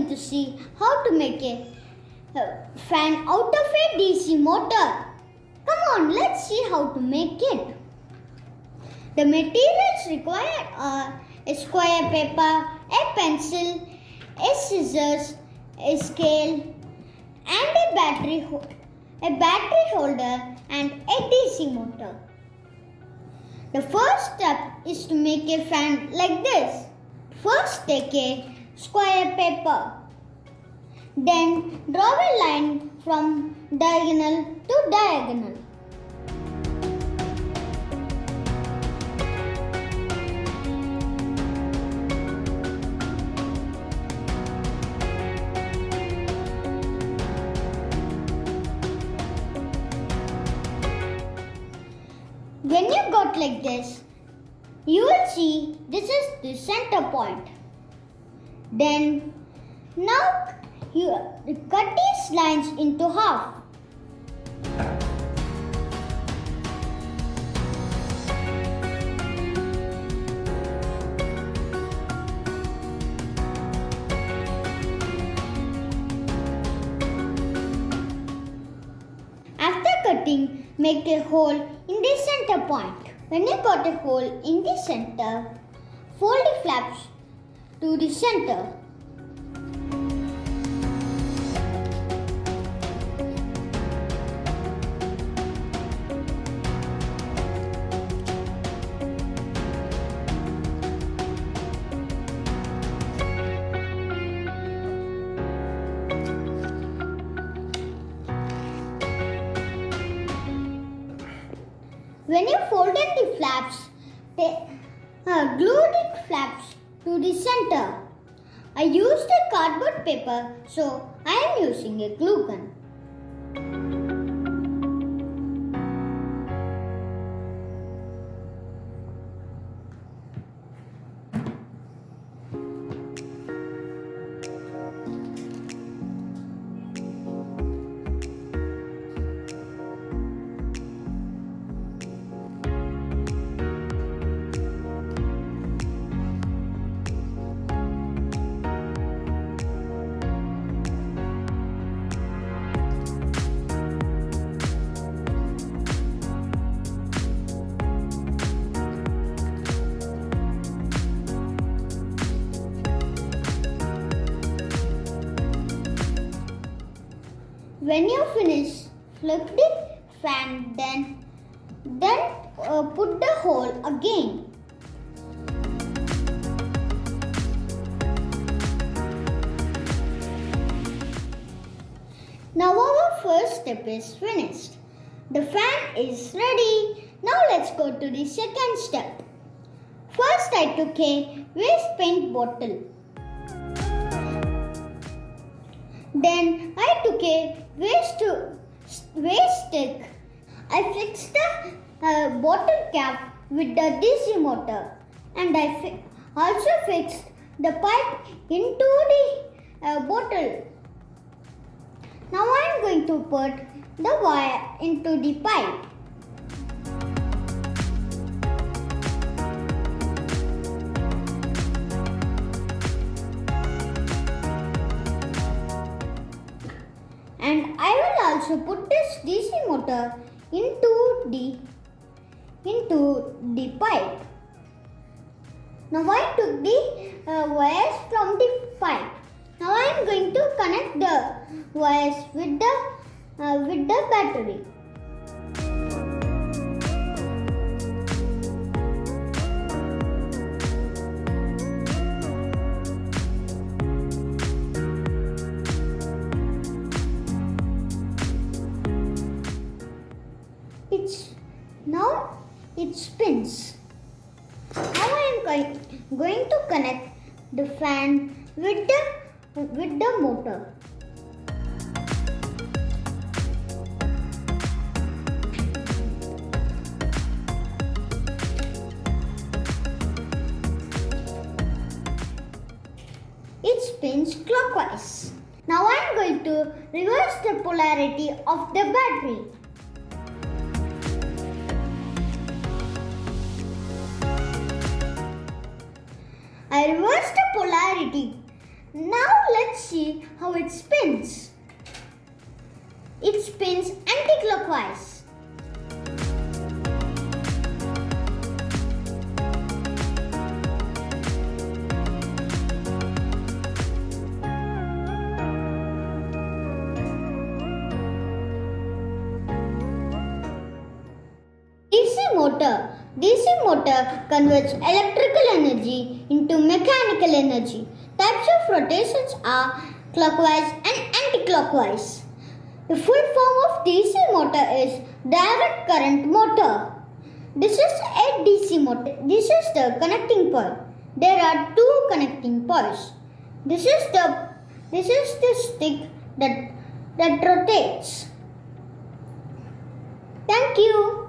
going to see how to make a fan out of a DC motor. Come on, let's see how to make it. The materials required are a square paper, a pencil, a scissors, a scale, and a battery holder and a DC motor. The first step is to make a fan like this. First take a square paper. Then draw a line from diagonal to diagonal. When you got like this, you will see this is the center point. Then, now you cut these lines into half. After cutting, make a hole in the center point. When you got a hole in the center, fold the flaps to the center. When you folded the flaps, glue the flaps to the center. I used a cardboard paper, so I am using a glue gun. When you finish, flip the fan, then put the hole again. Now our first step is finished. The fan is ready. Now let's go to the second step. First I took a waste paint bottle. Then I took a waste stick. I fixed the bottle cap with the DC motor, and I also fixed the pipe into the bottle. Now I am going to put the wire into the pipe. And I will also put this DC motor into the pipe. Now I took the wires from the pipe. Now I am going to connect the wires with the battery. Now it spins. Now I am going to connect the fan with the motor. It spins clockwise. Now I am going to reverse the polarity of the battery. I reversed the polarity. Now let's let's see how it spins. It spins anti-clockwise. DC motor converts electrical energy into mechanical energy. Types of rotations are clockwise and anti-clockwise. The full form of DC motor is direct current motor. This is a DC motor. This is the connecting point. There are two connecting points. This is the stick that rotates. Thank you.